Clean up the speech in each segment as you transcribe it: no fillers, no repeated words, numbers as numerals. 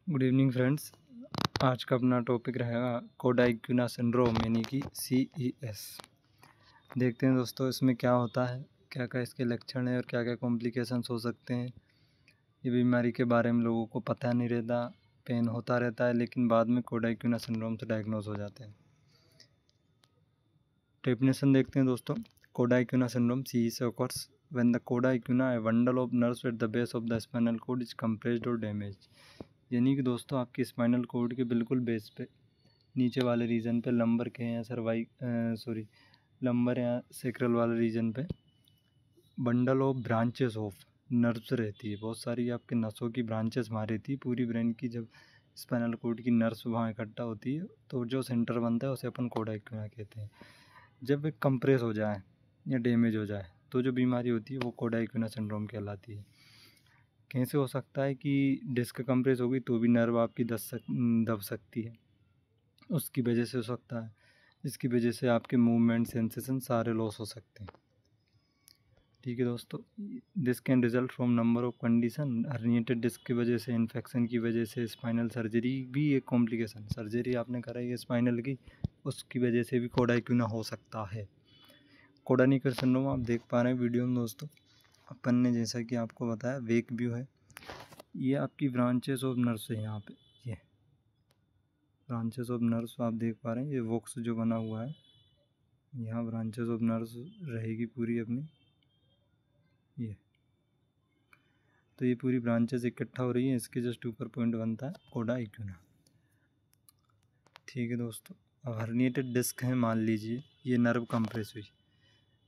Good evening friends. आज का अपना टॉपिक रहेगा कोडाइक्यूना सिंड्रोम यानी कि CES। देखते हैं दोस्तों इसमें क्या होता है, क्या क्या इसके लक्षण हैं और क्या क्या कॉम्प्लिकेशंस हो सकते हैं। ये बीमारी के बारे में लोगों को पता नहीं रहता, पेन होता रहता है लेकिन बाद में कोडाइक्यूना सिंड्रोम से डायग्नोज हो जाते हैं। डेफिनेशन देखते हैं दोस्तों। कोडाइक्यूना syndrome CES occurs when the coda icuna, a bundle of nerves at the base of the spinal cord, is compressed or damaged। यानी कि दोस्तों आपकी स्पाइनल कोड के बिल्कुल बेस पे नीचे वाले रीजन पे लंबर के या लंबर या सेक्रल वाले रीजन पे bundle of branches of nerves रहती है। बहुत सारी आपके नसों की ब्रांचेस वहाँ रहती है। पूरी ब्रेन की जब स्पाइनल कोड की नर्व्स वहाँ इकट्ठा होती है तो जो सेंटर बनता है उसे अपन कोडा इक्विना कहते हैं। जब एक कंप्रेस हो जाए या डैमेज हो जाए तो जो बीमारी होती है वो कोडा इक्विना सिंड्रोम कहलाती है। कैसे हो सकता है कि डिस्क कंप्रेस हो गई तो भी नर्व आपकी दब सकती है, उसकी वजह से हो सकता है। इसकी वजह से आपके मूवमेंट सेंसेशन सारे लॉस हो सकते हैं। ठीक है दोस्तों, this can result from number of condition. Herniated disc की वजह से, इन्फेक्शन की वजह से, स्पाइनल सर्जरी भी एक कॉम्प्लिकेशन, सर्जरी आपने कराई है स्पाइनल की, उसकी वजह से भी कोडा इक्विना हो सकता है। कोडा निकर सिंड्रोम आप देख पा रहे हैं वीडियो में दोस्तों। अपन ने जैसा कि आपको बताया वेक व्यू है, ये आपकी ब्रांचेस ऑफ नर्व्स है। यहाँ पे ये ब्रांचेस ऑफ नर्व्स आप देख पा रहे हैं, ये वॉक्स जो बना हुआ है, यहाँ ब्रांचेस ऑफ नर्व्स रहेगी पूरी अपनी। ये तो ये पूरी ब्रांचेस इकट्ठा हो रही है, इसके जस्ट ऊपर पॉइंट बनता है कोडा इक्विना। ठीक है दोस्तों, अब हर्निएटेड डिस्क है, मान लीजिए ये नर्व कंप्रेस हुई,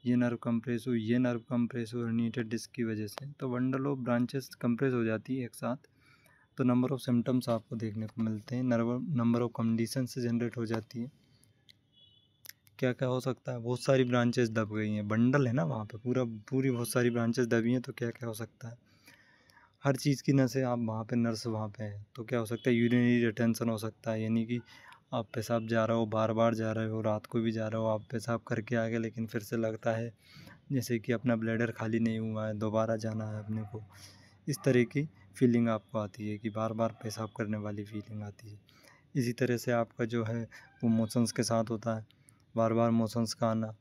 ये नर्व कंप्रेस हुई, ये नर्व कंप्रेस हुई हर्निएटेड डिस्क की वजह से, तो बंडल ऑफ ब्रांचेस कंप्रेस हो जाती है एक साथ। तो नंबर ऑफ सिम्टम्स आपको देखने को मिलते हैं, नंबर ऑफ कंडीशन से जनरेट हो जाती है। क्या क्या हो सकता है, बहुत सारी ब्रांचेस दब गई हैं, बंडल है ना वहाँ पे पूरी बहुत सारी ब्रांचेस दबी हैं, तो क्या क्या हो सकता है। हर चीज़ की नसें आप वहाँ पे, नर्स वहाँ पे है, तो क्या हो सकता है, यूरिनरी रिटेंशन हो सकता है। यानी कि आप पेशाब जा रहे हो, बार बार जा रहे हो, रात को भी जा रहे हो, आप पेशाब करके आ गए लेकिन फिर से लगता है जैसे कि अपना ब्लैडर खाली नहीं हुआ है, दोबारा जाना है अपने को। इस तरह की फीलिंग आपको आती है कि बार बार पेशाब करने वाली फीलिंग आती है। इसी तरह से आपका जो है वो मोशंस के साथ होता है, बार बार मोशंस का आना।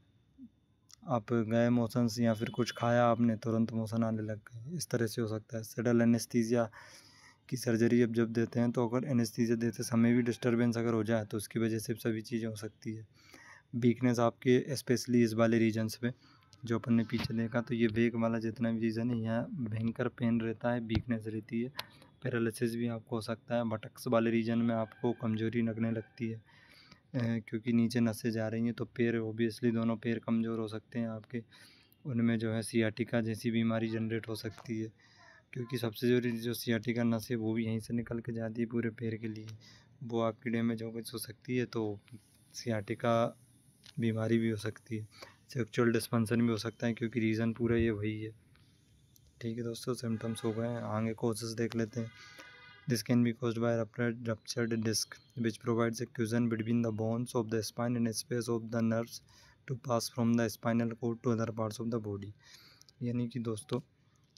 आप गए मोशंस या फिर कुछ खाया आपने, तुरंत मोशन आने लग गए, इस तरह से हो सकता है। सडन एनेस्थीसिया की सर्जरी जब देते हैं तो अगर एनेस्थीसिया देते समय भी डिस्टर्बेंस अगर हो जाए तो उसकी वजह से सभी चीज़ें हो सकती है। वीकनेस आपके स्पेशली इस वाले रीजन्स पे जो अपन ने पीछे देखा, तो ये वेक वाला जितना भी रीजन है यहाँ भयंकर पेन रहता है, वीकनेस रहती है, पैरालिसिस भी आपको हो सकता है। बटक्स वाले रीजन में आपको कमजोरी लगने लगती है, क्योंकि नीचे नसें जा रही हैं तो पैर ओबियसली दोनों पैर कमज़ोर हो सकते हैं आपके। उनमें जो है सियाटिका जैसी बीमारी जनरेट हो सकती है, क्योंकि सबसे ज़रूरी जो सियाटिका नस है वो भी यहीं से निकल के जाती है पूरे पैर के लिए, वो आपकी डैमेज हो सकती है तो सियाटिका बीमारी भी हो सकती है। सेक्सुअल डिस्फंक्शन भी हो सकता है क्योंकि रीज़न पूरा ये वही है। ठीक है दोस्तों, सिम्टम्स हो गए हैं, आगे कोजेस देख लेते हैं। This can be caused by ruptured disc, which provides a cushion between the bones of the spine and space of the nerves to pass from the spinal cord to other parts of the body। यानी कि दोस्तों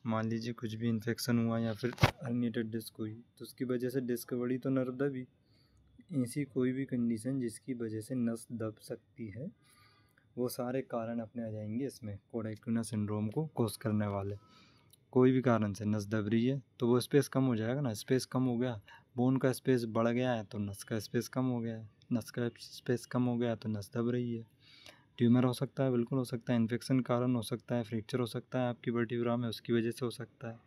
मान लीजिए कुछ भी infection हुआ या फिर हर्निएटेड डिस्क हुई तो उसकी वजह से डिस्क बढ़ी तो नर्व दबी। ऐसी कोई भी कंडीशन जिसकी वजह से नस दब सकती है, वो सारे कारण अपने आ जाएंगे इसमें कोडा इक्विना सिंड्रोम को कोस करने वाले। कोई भी कारण से नस दब रही है तो वो स्पेस कम हो जाएगा ना, स्पेस कम हो गया, बोन का स्पेस बढ़ गया है तो नस का स्पेस कम हो गया है, नस का स्पेस कम हो गया तो नस दब रही है। ट्यूमर हो सकता है, बिल्कुल हो सकता है, इन्फेक्शन कारण हो सकता है, फ्रैक्चर हो सकता है आपकी वर्टिब्रा में, उसकी वजह से हो सकता है।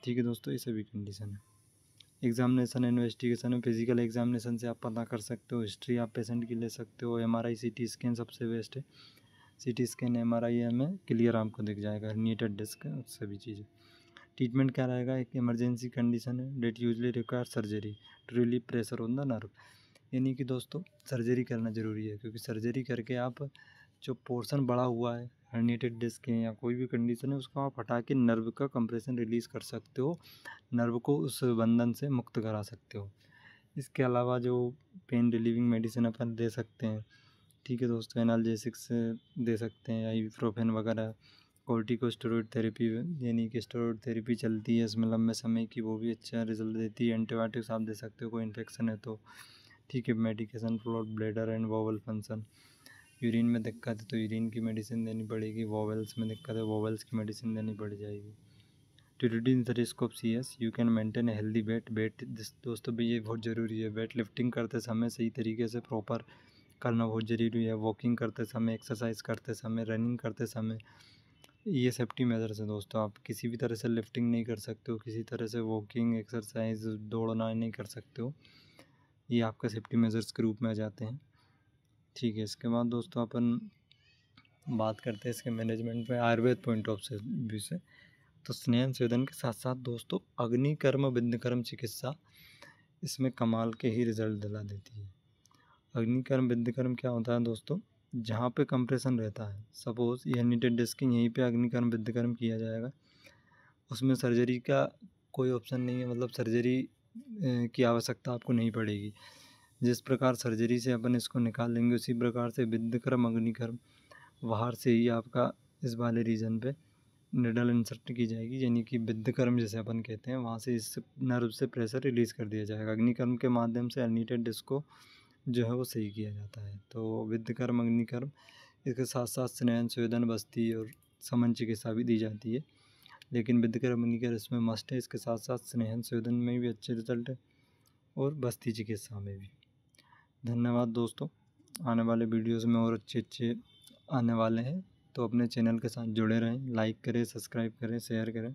ठीक है दोस्तों, ये सभी कंडीशन है। एग्जामिनेशन इन्वेस्टिगेशन में फिजिकल एग्जामिनेशन से आप पता कर सकते हो, हिस्ट्री आप पेशेंट की ले सकते हो, MRI CT स्कैन सबसे बेस्ट है। CT स्कैन MRI में क्लियर आपको दिख जाएगा हर्निएटेड डिस्क सभी चीज़ें। ट्रीटमेंट क्या रहेगा, एक इमरजेंसी कंडीशन है that usually require surgery to relieve pressure on the nerve. यानी कि दोस्तों सर्जरी करना ज़रूरी है, क्योंकि सर्जरी करके आप जो पोर्शन बढ़ा हुआ है हर्निएटेड डिस्क है या कोई भी कंडीशन है उसको आप हटा के नर्व का कंप्रेशन रिलीज़ कर सकते हो, नर्व को उस बंधन से मुक्त करा सकते हो। इसके अलावा जो पेन रिलीविंग मेडिसिन अपन दे सकते हैं, ठीक है दोस्तों, एनाल्जेसिक्स दे सकते हैं, आइब्यूप्रोफेन वगैरह कॉर्टिकोस्टेरॉइड थेरेपी यानी कि स्टेरॉइड थेरेपी चलती है इसमें लंबे समय की, वो भी अच्छा रिजल्ट देती है। एंटीबायोटिक्स आप दे सकते हो, कोई इन्फेक्शन है तो, ठीक है। Medication for bladder and vowel function, urine में दिक्कत है तो यूरिन की मेडिसिन देनी पड़ेगी, वोवल्स में दिक्कत है वोवल्स की मेडिसिन देनी पड़ जाएगी। To reduce the risk of CS you can maintain a healthy weight दोस्तों भी ये बहुत ज़रूरी है। वेट लिफ्टिंग करते समय सही तरीके से प्रॉपर करना बहुत ज़रूरी है। वॉकिंग करते समय, एक्सरसाइज करते समय, रनिंग करते समय, ये सेफ्टी मेजर्स हैं दोस्तों। आप किसी भी तरह से लिफ्टिंग नहीं कर सकते हो, किसी तरह से वॉकिंग एक्सरसाइज दौड़ना नहीं कर सकते हो, ये आपका सेफ्टी मेजर्स के रूप में आ जाते हैं, ठीक है। इसके बाद दोस्तों अपन बात करते हैं इसके मैनेजमेंट में आयुर्वेद पॉइंट ऑफ व्यू से। तो स्नेहन स्वेदन के साथ साथ दोस्तों अग्निकर्म विद्यकर्म चिकित्सा इसमें कमाल के ही रिजल्ट दिला देती है। अग्निकर्म विद्यकर्म क्या होता है दोस्तों, जहाँ पे कंप्रेशन रहता है, सपोज ये नीटेड डिस्किंग, यहीं पे अग्निकर्म विद्यकर्म किया जाएगा, उसमें सर्जरी का कोई ऑप्शन नहीं है, मतलब सर्जरी की आवश्यकता आपको नहीं पड़ेगी। जिस प्रकार सर्जरी से अपन इसको निकाल लेंगे उसी प्रकार से विद्यकर्म अग्निकर्म बाहर से ही आपका इस वाले रीजन पे निडल इंसर्ट की जाएगी, यानी कि विद्यकर्म जैसे अपन कहते हैं, वहाँ से इस नर्व से प्रेशर रिलीज़ कर दिया जाएगा। अग्निकर्म के माध्यम से हर्निएटेड डिस्क को जो है वो सही किया जाता है। तो विद्यकर्म अग्निकर्म, इसके साथ साथ स्नेहन स्वेदन बस्ती और समन चिकित्सा भी दी जाती है, लेकिन विद्यकर्म अग्निकर्म इसमें मस्ट है। इसके साथ साथ स्नेहन स्वेदन में भी अच्छे रिजल्ट है और बस्ती चिकित्सा में भी। धन्यवाद दोस्तों, आने वाले वीडियोज़ में और अच्छे आने वाले हैं, तो अपने चैनल के साथ जुड़े रहें, लाइक करें, सब्सक्राइब करें, शेयर करें।